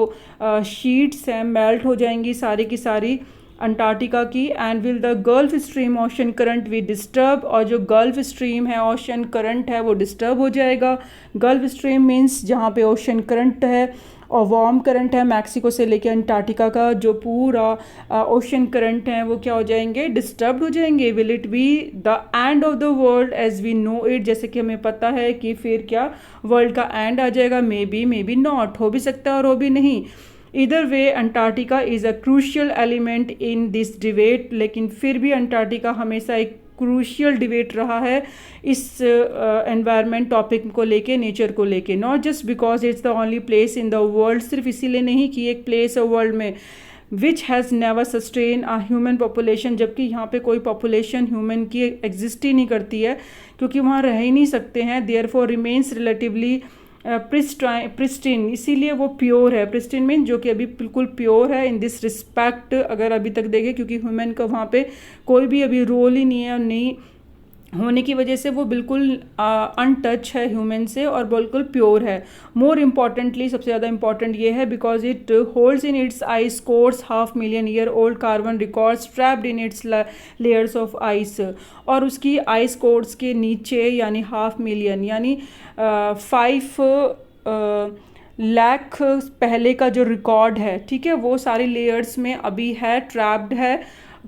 शीट्स हैं मेल्ट हो जाएंगी सारी की सारी अंटार्कटिका की। And will the Gulf Stream ocean current we disturb, और जो गल्फ स्ट्रीम है, ओशन करंट है, वो डिस्टर्ब हो जाएगा। गल्फ स्ट्रीम मीन्स जहाँ पे ओशन करंट है और वार्म करंट है, मैक्सिको से लेकर अंटार्कटिका का जो पूरा ओशन करंट है वो क्या हो जाएंगे, डिस्टर्ब हो जाएंगे। Will it be the end of the world as we know it, जैसे कि हमें पता है कि फिर क्या वर्ल्ड का एंड आ जाएगा। मे बी नॉट, हो भी सकता है और हो भी नहीं। इधर way Antarctica is a crucial element in this debate, लेकिन फिर भी अंटार्कटिका हमेशा एक क्रूशियल डिबेट रहा है इस एनवायरनमेंट टॉपिक को लेके, नेचर को लेके। Not just because it's the only place in the world, सिर्फ इसीलिए नहीं कि एक प्लेस है वर्ल्ड में which has never sustain a human population, जबकि यहाँ पे कोई पॉपुलेशन ह्यूमन की एग्जिस्ट ही नहीं करती है, क्योंकि वहाँ रह ही नहीं सकते हैं। Therefore remains relatively pristine, इसीलिए वो प्योर है। प्रिस्टीन मीन जो कि अभी बिल्कुल प्योर है इन दिस रिस्पेक्ट, अगर अभी तक देखें, क्योंकि ह्यूमन का वहाँ पे कोई भी अभी रोल ही नहीं है, और नहीं होने की वजह से वो बिल्कुल अनटच है ह्यूमन से और बिल्कुल प्योर है। मोर इम्पॉर्टेंटली, सबसे ज़्यादा इंपॉर्टेंट ये है because it holds in its ice course 500 million year old carbon records trapped in its layers of ice, और उसकी आइस कोर्स के नीचे यानी 500 मिलियन यानी 5 लाख पहले का जो रिकॉर्ड है, ठीक है, वो सारी लेयर्स में अभी है, ट्रैप्ड है,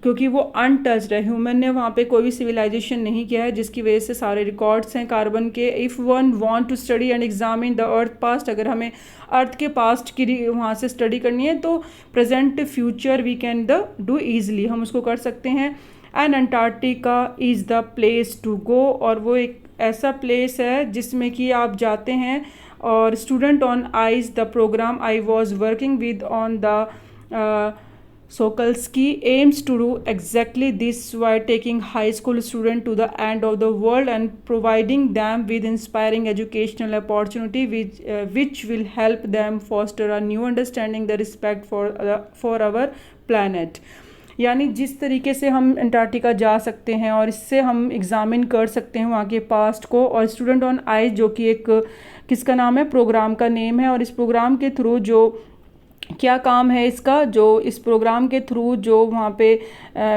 क्योंकि वो अनटच्ड है। ह्यूमन ने वहाँ पे कोई भी सिविलाइजेशन नहीं किया है, जिसकी वजह से सारे रिकॉर्ड्स हैं कार्बन के। If one want to study and examine the earth past, अगर हमें अर्थ के पास्ट की वहाँ से स्टडी करनी है तो present future we can the do easily, हम उसको कर सकते हैं। And Antarctica is the place to go, और वो एक ऐसा प्लेस है जिसमें कि आप जाते हैं। और student on ice, the program I was working with on the Sokolsky aims to do exactly this by taking high school students to the end of the world and providing them with inspiring educational opportunity which will help them foster a new understanding the respect for our planet। यानी जिस तरीके से हम Antarctica जा सकते हैं और इससे हम एग्ज़ामिन कर सकते हैं वहाँ के पास्ट को। और स्टूडेंट ऑन आइस जो कि एक किसका नाम है, प्रोग्राम का नेम है, और इस प्रोग्राम के थ्रू जो क्या काम है इसका, जो इस प्रोग्राम के थ्रू जो वहाँ पे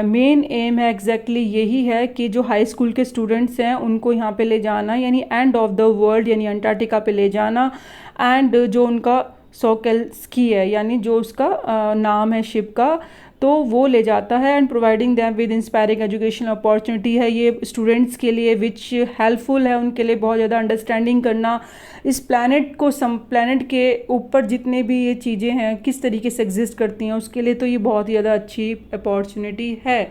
मेन एम है एग्जैक्टली यही है कि जो हाई स्कूल के स्टूडेंट्स हैं उनको यहाँ पे ले जाना, यानी एंड ऑफ द वर्ल्ड यानी अंटार्कटिका पे ले जाना। एंड जो उनका सोकोल्स्की है यानी जो उसका नाम है शिप का, तो वो ले जाता है। And providing them with inspiring educational opportunity है ये स्टूडेंट्स के लिए, विच हेल्पफुल है उनके लिए बहुत ज़्यादा अंडरस्टैंडिंग करना इस प्लैनेट को, प्लैनेट के ऊपर जितने भी ये चीज़ें हैं किस तरीके से एग्जिस्ट करती हैं उसके लिए, तो ये बहुत ही ज़्यादा अच्छी अपॉर्चुनिटी है।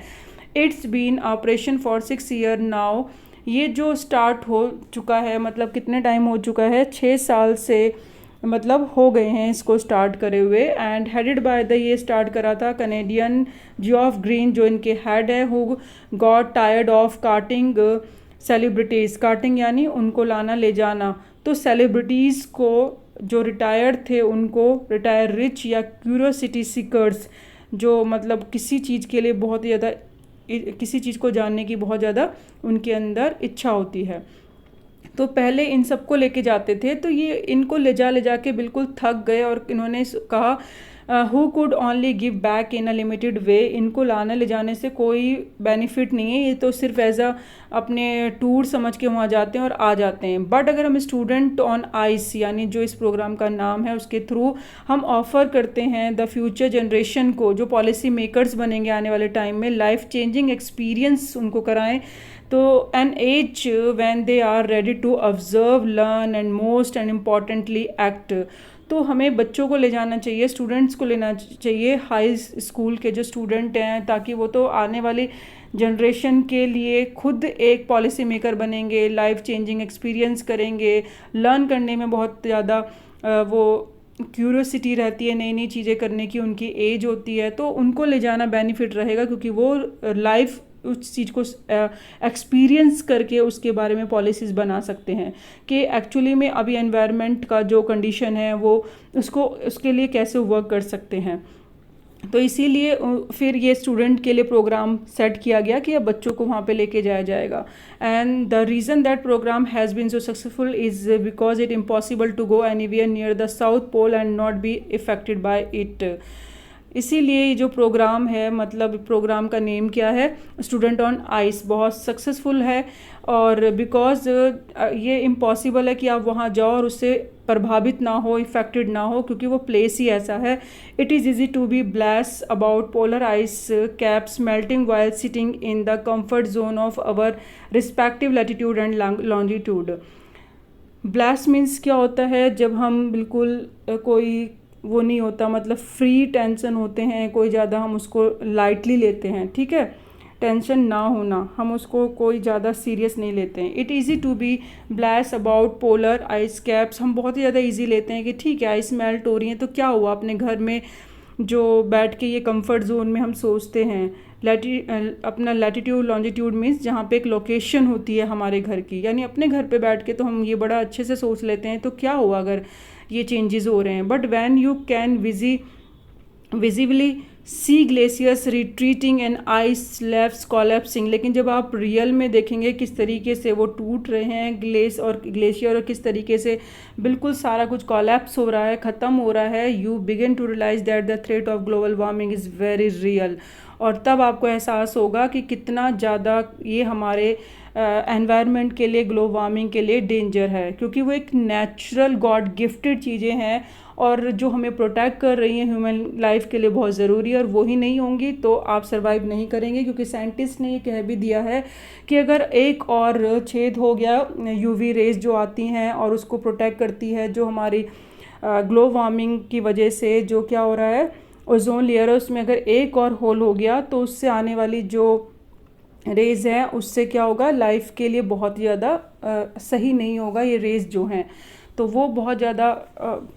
It's been operation for 6 year now, ये जो स्टार्ट हो चुका है, मतलब कितने टाइम हो चुका है, 6 साल से मतलब हो गए हैं इसको स्टार्ट करे हुए। एंड हेडेड बाय द, ये स्टार्ट करा था कैनेडियन जियोफ ग्रीन जो इनके हेड है, who got tired of carting celebrities, carting यानी उनको लाना ले जाना, तो सेलिब्रिटीज़ को जो रिटायर्ड थे उनको रिटायर रिच या क्यूरियोसिटी सीकर्स, जो मतलब किसी चीज़ के लिए बहुत ज़्यादा, किसी चीज़ को जानने की बहुत ज़्यादा उनके अंदर इच्छा होती है, तो पहले इन सबको लेके जाते थे। तो ये इनको ले जा के बिल्कुल थक गए और इन्होंने कहा who could only give back in a limited way, इनको लाने ले जाने से कोई बेनिफिट नहीं है, ये तो सिर्फ एज अ अपने टूर समझ के वहाँ जाते हैं और आ जाते हैं। बट अगर हम स्टूडेंट ऑन आइस यानी जो इस प्रोग्राम का नाम है उसके थ्रू हम ऑफ़र करते हैं द फ्यूचर जनरेशन को, जो पॉलिसी मेकर्स बनेंगे आने वाले टाइम में, लाइफ चेंजिंग एक्सपीरियंस उनको कराएं, तो an age when they are ready to observe, learn and most and importantly act, तो हमें बच्चों को ले जाना चाहिए, स्टूडेंट्स को लेना चाहिए, हाई स्कूल के जो स्टूडेंट हैं, ताकि वो तो आने वाली जनरेशन के लिए खुद एक पॉलिसी मेकर बनेंगे, लाइफ चेंजिंग एक्सपीरियंस करेंगे, लर्न करने में बहुत ज़्यादा वो क्यूरियोसिटी रहती है, नई नई चीज़ें करने की उनकी एज होती है, तो उनको ले जाना बेनिफिट रहेगा क्योंकि वो लाइफ उस चीज़ को एक्सपीरियंस करके उसके बारे में पॉलिसीज़ बना सकते हैं कि एक्चुअली में अभी एनवायरनमेंट का जो कंडीशन है वो उसके लिए कैसे वर्क कर सकते हैं। तो इसीलिए फिर ये स्टूडेंट के लिए प्रोग्राम सेट किया गया कि अब बच्चों को वहाँ पे लेके जाया जाएगा। And the reason that program has been so successful is because it impossible to go anywhere near the South Pole and not be affected by it. इसीलिए ये जो प्रोग्राम है, मतलब प्रोग्राम का नेम क्या है, स्टूडेंट ऑन आइस, बहुत successful है। और बिकॉज ये इम्पॉसिबल है कि आप वहाँ जाओ और उससे प्रभावित ना हो, इफेक्टेड ना हो, क्योंकि वो प्लेस ही ऐसा है। It is easy to be blast about polar ice caps melting while sitting in the comfort zone of our respective latitude and longitude. Blast means क्या होता है, जब हम बिल्कुल कोई वो नहीं होता, मतलब फ्री टेंशन होते हैं, कोई ज़्यादा हम उसको लाइटली लेते हैं, ठीक है, टेंशन ना होना, हम उसको कोई ज़्यादा सीरियस नहीं लेते हैं। It easy to be blast about polar ice caps, हम बहुत ही ज़्यादा ईजी लेते हैं कि ठीक है आइस मेल्ट हो रही है तो क्या हुआ, अपने घर में जो बैठ के ये कंफर्ट जोन में हम सोचते हैं। अपना लैटिट्यूड लॉन्जिट्यूड मीन्स जहाँ पे एक लोकेशन होती है हमारे घर की, यानी अपने घर पे बैठ के तो हम ये बड़ा अच्छे से सोच लेते हैं तो क्या हुआ अगर ये चेंजेस हो रहे हैं। But when you can visibly see glaciers retreating and ice slabs collapsing, लेकिन जब आप रियल में देखेंगे किस तरीके से वो टूट रहे हैं ग्लेशियर और किस तरीके से बिल्कुल सारा कुछ कोलैप्स हो रहा है, ख़त्म हो रहा है, you begin to realise that the threat of global warming is very real. और तब आपको एहसास होगा कि कितना ज़्यादा ये हमारे एनवायरनमेंट के लिए, ग्लोबल वार्मिंग के लिए डेंजर है, क्योंकि वो एक नेचुरल गॉड गिफ्टेड चीज़ें हैं और जो हमें प्रोटेक्ट कर रही हैं ह्यूमन लाइफ के लिए बहुत ज़रूरी है। और वो ही नहीं होंगी तो आप सर्वाइव नहीं करेंगे, क्योंकि साइंटिस्ट ने ये कह भी दिया है कि अगर एक और छेद हो गया यूवी रेज जो आती हैं और उसको प्रोटेक्ट करती है, जो हमारी ग्लोबल वार्मिंग की वजह से जो क्या हो रहा है ओजोन लेयर, उसमें अगर एक और होल हो गया तो उससे आने वाली जो रेज़ हैं उससे क्या होगा, लाइफ के लिए बहुत ज़्यादा सही नहीं होगा ये रेज़ जो हैं, तो वो बहुत ज़्यादा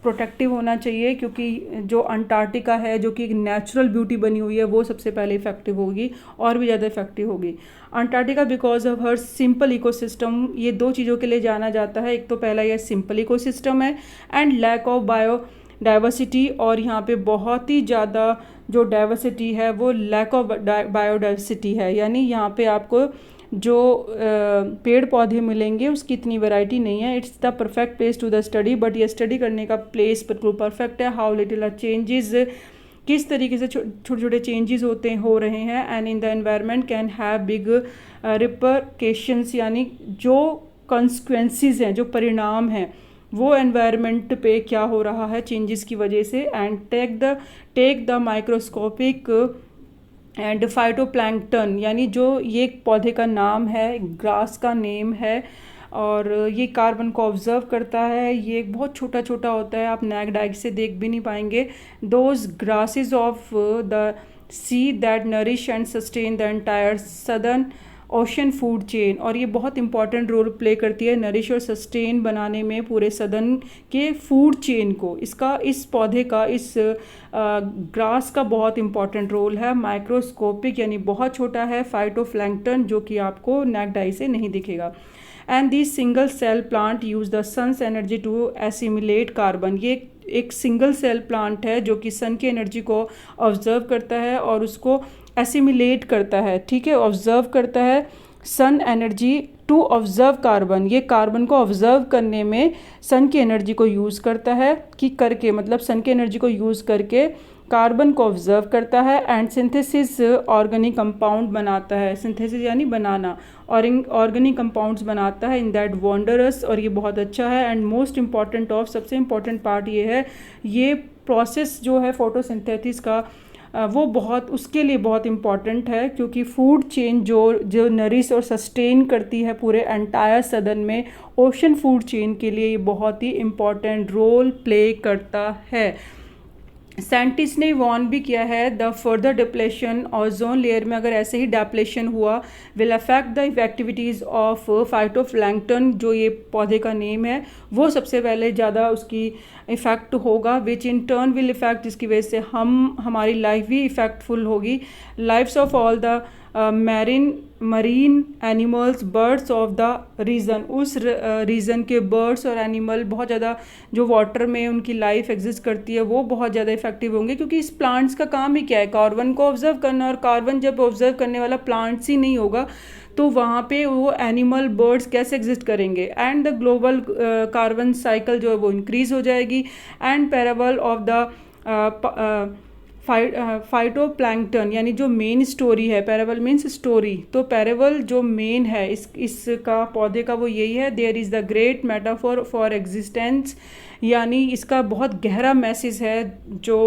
प्रोटेक्टिव होना चाहिए। क्योंकि जो अंटार्कटिका है जो कि एक नेचुरल ब्यूटी बनी हुई है वो सबसे पहले इफेक्टिव होगी और भी ज़्यादा इफेक्टिव होगी Antarctica because of her simple ecosystem. ये दो चीज़ों के लिए जाना जाता है, एक तो पहला ये सिंपल इकोसिस्टम है and lack of biodiversity, और यहाँ पे बहुत ही ज़्यादा जो डाइवर्सिटी है वो लैक ऑफ बायोडाइवर्सिटी है, यानी यहाँ पे आपको जो पेड़ पौधे मिलेंगे उसकी इतनी वैरायटी नहीं है। It's the perfect place to the study, but ये स्टडी करने का प्लेस बिल्कुल परफेक्ट है। हाउ लिटिल आर चेंजेस, किस तरीके से छोटे छोटे चेंजेस हो रहे हैं, and in the environment can have big repercussions, यानी जो कॉन्सिक्वेंसेस हैं, जो परिणाम हैं वो एनवायरनमेंट पे क्या हो रहा है चेंजेस की वजह से। And take the microscopic and phytoplankton, यानी जो ये पौधे का नाम है, ग्रास का नेम है, और ये कार्बन को ऑब्जर्व करता है। ये बहुत छोटा छोटा होता है, आप नेक्ड आई से देख भी नहीं पाएंगे। Those grasses of the see that nourish and sustain the entire southern ocean food chain, और ये बहुत इंपॉर्टेंट रोल प्ले करती है नरिश और सस्टेन बनाने में पूरे सदर्न के फूड चेन को। इस पौधे का, इस ग्रास का बहुत इंपॉर्टेंट रोल है। माइक्रोस्कोपिक यानी बहुत छोटा है, फाइटोप्लैंक्टन जो कि आपको नेक्ड आई से नहीं दिखेगा। And this single cell plant use the sun's energy to assimilate carbon, ये एक सिंगल सेल प्लांट है जो कि सन की एनर्जी को ऑब्जर्व करता है और उसको एसिमिलेट करता है, ठीक है, ऑब्जर्व करता है sun energy to observe carbon, ये कार्बन को ऑब्जर्व करने में सन की एनर्जी को यूज़ करता है मतलब सन की एनर्जी को यूज़ करके कार्बन को ऑब्जर्व करता है एंड सिंथेसिस ऑर्गेनिक कंपाउंड बनाता है। सिंथेसिस यानी बनाना, और ऑर्गेनिक कंपाउंड्स बनाता है इन दैट वंडरस, और ये बहुत अच्छा है। एंड मोस्ट इम्पॉर्टेंट ऑफ, सबसे इम्पॉर्टेंट पार्ट ये है, ये प्रोसेस जो है फोटोसिंथेसिस का वो बहुत उसके लिए बहुत इम्पॉर्टेंट है, क्योंकि फूड चेन जो नरिश और सस्टेन करती है पूरे एंटायर सदर्न में, ओशन फूड चेन के लिए ये बहुत ही इम्पॉर्टेंट रोल प्ले करता है। साइंटिस्ट ने वार्न भी किया है the further depletion ozone layer में अगर ऐसे ही डेप्लेशन हुआ will affect the activities of phytoplankton, जो ये पौधे का नेम है, वो सबसे पहले ज़्यादा उसकी इफ़ेक्ट होगा, which in turn will affect, जिसकी वजह से हमारी लाइफ भी इफ़ेक्टफुल होगी, lifes of all the marine animals birds of the region, उस रीजन के बर्ड्स और एनिमल बहुत ज़्यादा जो वाटर में उनकी लाइफ एग्जिस्ट करती है वो बहुत ज़्यादा इफेक्टिव होंगे, क्योंकि इस प्लांट्स का काम ही क्या है, कार्बन को ऑब्जर्व करना, और कार्बन जब ऑब्जर्व करने वाला प्लांट्स ही नहीं होगा तो वहाँ पे वो एनिमल बर्ड्स कैसे एग्जिस्ट करेंगे, and the global carbon cycle जो है वो इंक्रीज हो जाएगी, and parable of the phytoplankton, यानी जो मेन स्टोरी है, पैराबल मीन्स स्टोरी, तो पैराबल जो मेन है इसका पौधे का वो यही है, there is the great metaphor for existence, यानी इसका बहुत गहरा मैसेज है जो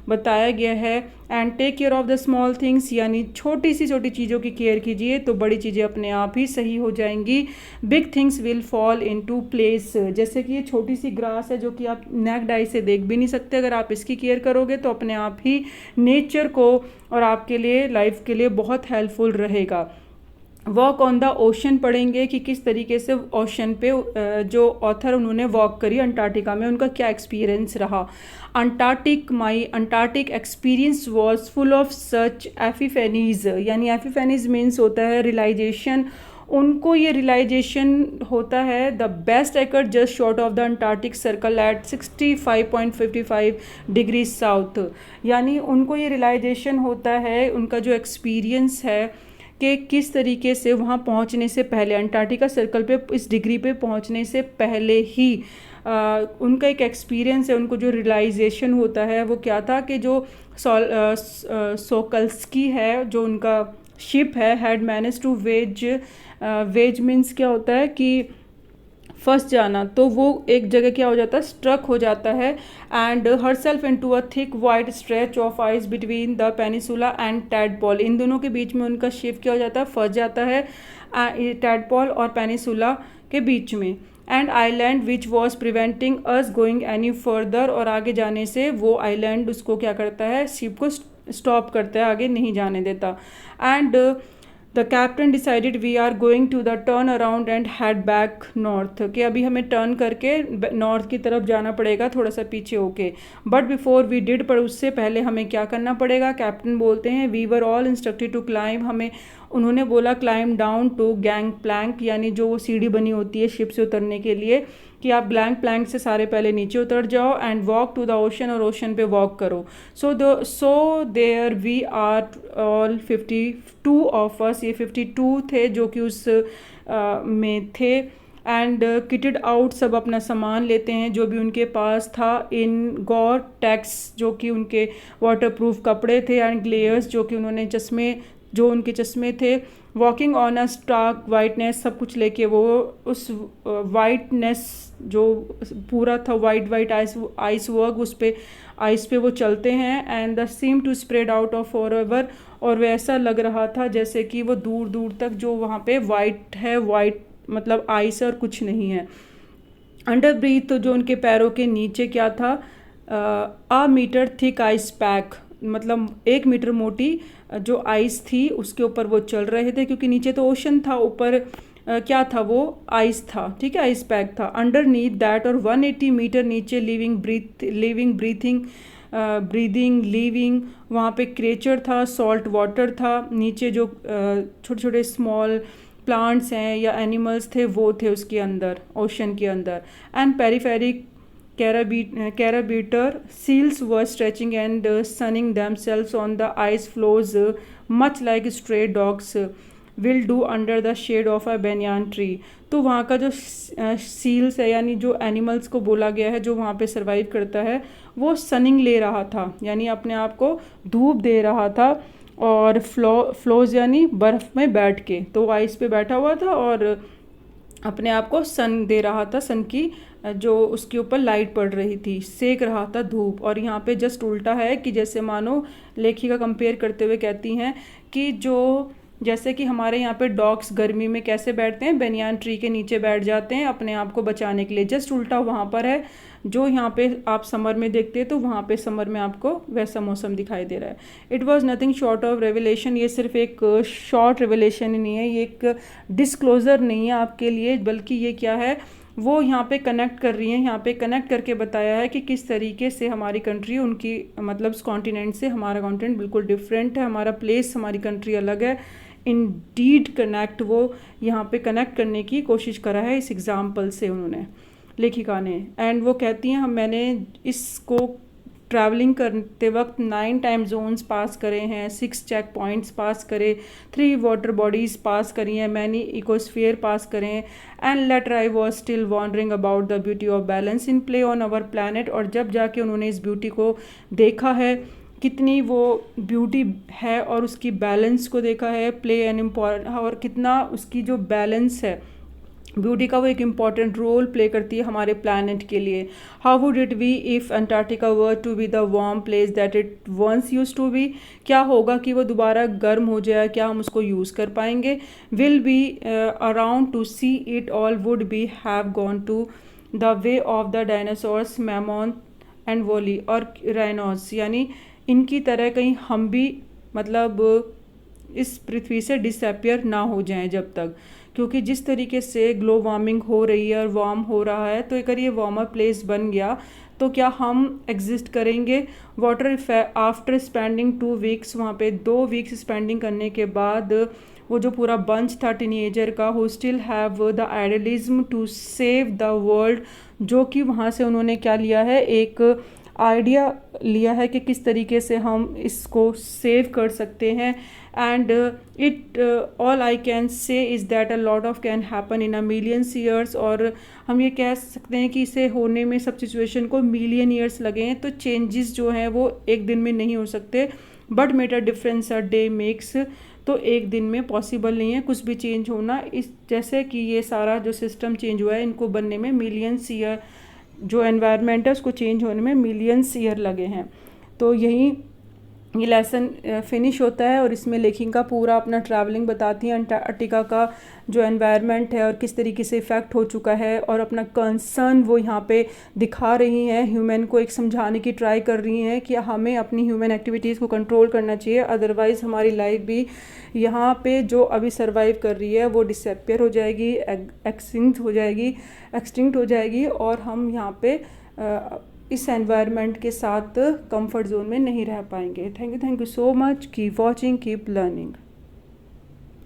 बताया गया है, and take care of the small things, यानी छोटी चीज़ों की केयर कीजिए तो बड़ी चीज़ें अपने आप ही सही हो जाएंगी, big things will fall into place, जैसे कि ये छोटी सी ग्रास है जो कि आप नेक्ड आई से देख भी नहीं सकते, अगर आप इसकी केयर करोगे तो अपने आप ही नेचर को और आपके लिए लाइफ के लिए बहुत हेल्पफुल रहेगा। वॉक ऑन द ओशन पढ़ेंगे कि किस तरीके से ओशन पे जो ऑथर उन्होंने वॉक करी अंटार्कटिका में, उनका क्या एक्सपीरियंस रहा। My Antarctic experience was full of such epiphanies, यानी एपिफेनीज मीन्स होता है रियलाइजेशन, उनको ये रियलाइजेशन होता है the best acre just short of the Antarctic circle at 65.55 degree south, यानी उनको ये रियलाइजेशन होता है, उनका जो एक्सपीरियंस है कि किस तरीके से वहाँ पहुँचने से पहले, अंटार्कटिका सर्कल पे इस डिग्री पे पहुँचने से पहले ही उनका एक एक्सपीरियंस है, उनको जो रियलाइजेशन होता है वो क्या था कि जो सोकल्स्की है जो उनका शिप है, had manage to wedge means क्या होता है कि फंस जाना, तो वो एक जगह क्या हो जाता है, स्ट्रक हो जाता है, and herself into a thick white stretch of ice between the peninsula and tadpole, इन दोनों के बीच में उनका शिप क्या हो जाता है, फंस जाता है टैडपॉल और पेनिसुला के बीच में, and island which was preventing us going any further, और आगे जाने से वो आइलैंड उसको क्या करता है, शिप को स्टॉप करता है, आगे नहीं जाने देता, and the captain decided we are going to the turn around and head back north, कि अभी हमें टर्न करके नॉर्थ की तरफ जाना पड़ेगा, थोड़ा सा पीछे होके, बट बिफोर वी डिड, पर उससे पहले हमें क्या करना पड़ेगा, कैप्टन बोलते हैं we were all instructed to climb, हमें उन्होंने बोला climb down to gangplank, यानी जो वो सीढ़ी बनी होती है शिप से उतरने के लिए, कि आप गैंग प्लैंक से सारे पहले नीचे उतर जाओ, and walk to the ocean, और ओशन पे वॉक करो, so there we are all 52 of us, ये 52 थे जो कि उस में थे, एंड किटेड आउट, सब अपना सामान लेते हैं जो भी उनके पास था, इन गॉर टैक्स जो कि उनके वाटरप्रूफ कपड़े थे, एंड ग्लेयर्स जो कि उन्होंने जो उनके चश्मे थे, walking on a stark whiteness, सब कुछ लेके वो उस वाइटनेस जो पूरा था वाइट आइस वर्क, उस पे आइस पे वो चलते हैं, and the seem to spread out of forever, और वैसा लग रहा था जैसे कि वो दूर दूर तक जो वहाँ पे वाइट है, वाइट मतलब आइस और कुछ नहीं है। अंडर ब्रीथ, तो जो उनके पैरों के नीचे क्या था, आ मीटर थिक आइस पैक, मतलब 1 मीटर मोटी जो आइस थी उसके ऊपर वो चल रहे थे, क्योंकि नीचे तो ओशन था, ऊपर क्या था, वो आइस था, ठीक है, आइस पैक था, अंडर नीथ दैट, और 180 मीटर नीचे लिविंग वहाँ पे क्रिएचर था, सॉल्ट वाटर था, नीचे जो छोटे छोटे स्मॉल प्लांट्स हैं या एनिमल्स थे वो थे उसके अंदर, ओशन के अंदर, and पेरीफेरिक Carabiter seals were stretching and sunning themselves on the ice floes, much like stray dogs will do under the shade of a banyan tree. तो वहाँ का जो सील्स है, यानी जो एनिमल्स को बोला गया है जो वहाँ पे सरवाइव करता है, वो सनिंग ले रहा था, यानी अपने आप को धूप दे रहा था, और फ्लोज यानी बर्फ़ में बैठ के, तो आइस पे बैठा हुआ था और अपने आप को सन दे रहा था, सन की जो उसके ऊपर लाइट पड़ रही थी, सेक रहा था धूप। और यहाँ पे जस्ट उल्टा है कि जैसे मानो लेखिका कंपेयर करते हुए कहती हैं कि जो जैसे कि हमारे यहाँ पे डॉग्स गर्मी में कैसे बैठते हैं, बेनियान ट्री के नीचे बैठ जाते हैं अपने आप को बचाने के लिए, जस्ट उल्टा वहाँ पर है। जो यहाँ पे आप समर में देखते हैं तो वहाँ पे समर में आपको वैसा मौसम दिखाई दे रहा है। It was nothing short of revelation, ये सिर्फ एक शॉर्ट रेवलेशन ही नहीं है, ये एक डिस्क्लोज़र नहीं है आपके लिए, बल्कि ये क्या है, वो यहाँ पे कनेक्ट कर रही हैं, यहाँ पे कनेक्ट करके बताया है कि किस तरीके से हमारी कंट्री उनकी मतलब उस कॉन्टिनेंट से हमारा कॉन्टिनेंट बिल्कुल डिफरेंट है, हमारा प्लेस हमारी कंट्री अलग है। इन डीड कनेक्ट वो यहाँ पे कनेक्ट करने की कोशिश करा है इस एग्ज़ाम्पल से उन्होंने, लेखिका ने। एंड वो कहती हैं मैंने इसको ट्रैवलिंग करते वक्त 9 टाइम जोन्स पास करे हैं, 6 चेक पॉइंट्स पास करे, 3 वाटर बॉडीज़ पास करी हैं, मैनी इकोस्फीयर पास करें हैं। And later I was still wondering about the beauty of balance in play on our planet, और जब जाके उन्होंने इस ब्यूटी को देखा है, कितनी वो ब्यूटी है और उसकी बैलेंस को देखा है, प्ले एन इम्पॉर्टेंट, और कितना उसकी जो बैलेंस है ब्यूटी का वो एक इम्पॉर्टेंट रोल प्ले करती है हमारे प्लानट के लिए। How would it be if Antarctica were to be the warm place that it once use to be, क्या होगा कि वो दोबारा गर्म हो जाए, क्या हम उसको यूज़ कर पाएंगे। Will be around to see it all, would be have gone to the way of the dinosaurs, mammoth and woolly, और राइनोस, यानी इनकी तरह कहीं हम भी मतलब इस पृथ्वी से डिसअपियर ना हो जाएं जब तक, क्योंकि जिस तरीके से ग्लोबल वार्मिंग हो रही है और वार्म हो रहा है, तो अगर ये वार्मर प्लेस बन गया तो क्या हम एग्जिस्ट करेंगे। वाटर आफ्टर स्पेंडिंग 2 वीक्स, वहाँ पे 2 वीक्स स्पेंडिंग करने के बाद वो जो पूरा बंच था टीनेजर का, who still have the idealism to save the world, जो कि वहाँ से उन्होंने क्या लिया है, एक आइडिया लिया है कि किस तरीके से हम इसको सेव कर सकते हैं। And it all I can say is that a lot of can happen in a millions years, और हम ये कह सकते हैं कि इसे होने में सब सिचुएशन को मिलियन ईयर्स लगे हैं। तो चेंजेस जो हैं वो एक दिन में नहीं हो सकते, but met a difference a day makes, तो एक दिन में पॉसिबल नहीं है कुछ भी चेंज होना। इस जैसे कि ये सारा जो सिस्टम चेंज हुआ है, इनको बनने में मिलियंस ईयर, जो एनवायरनमेंट है उसको चेंज होने में मिलियंस ईयर लगे हैं। तो यही ये लेसन फिनिश होता है, और इसमें लेखिका पूरा अपना ट्रैवलिंग बताती हैं, अंटार्कटिका का जो एनवायरनमेंट है और किस तरीके से इफ़ेक्ट हो चुका है, और अपना कंसर्न वो यहाँ पे दिखा रही हैं, ह्यूमन को एक समझाने की ट्राई कर रही हैं कि हमें अपनी ह्यूमन एक्टिविटीज़ को कंट्रोल करना चाहिए, अदरवाइज़ हमारी लाइफ भी यहाँ पे जो अभी सर्वाइव कर रही है वो डिसअपियर हो जाएगी, एक्सटिंक्ट हो जाएगी, और हम यहाँ पे इस एनवायरनमेंट के साथ कंफर्ट जोन में नहीं रह पाएंगे। Thank you so much, keep watching, keep learning.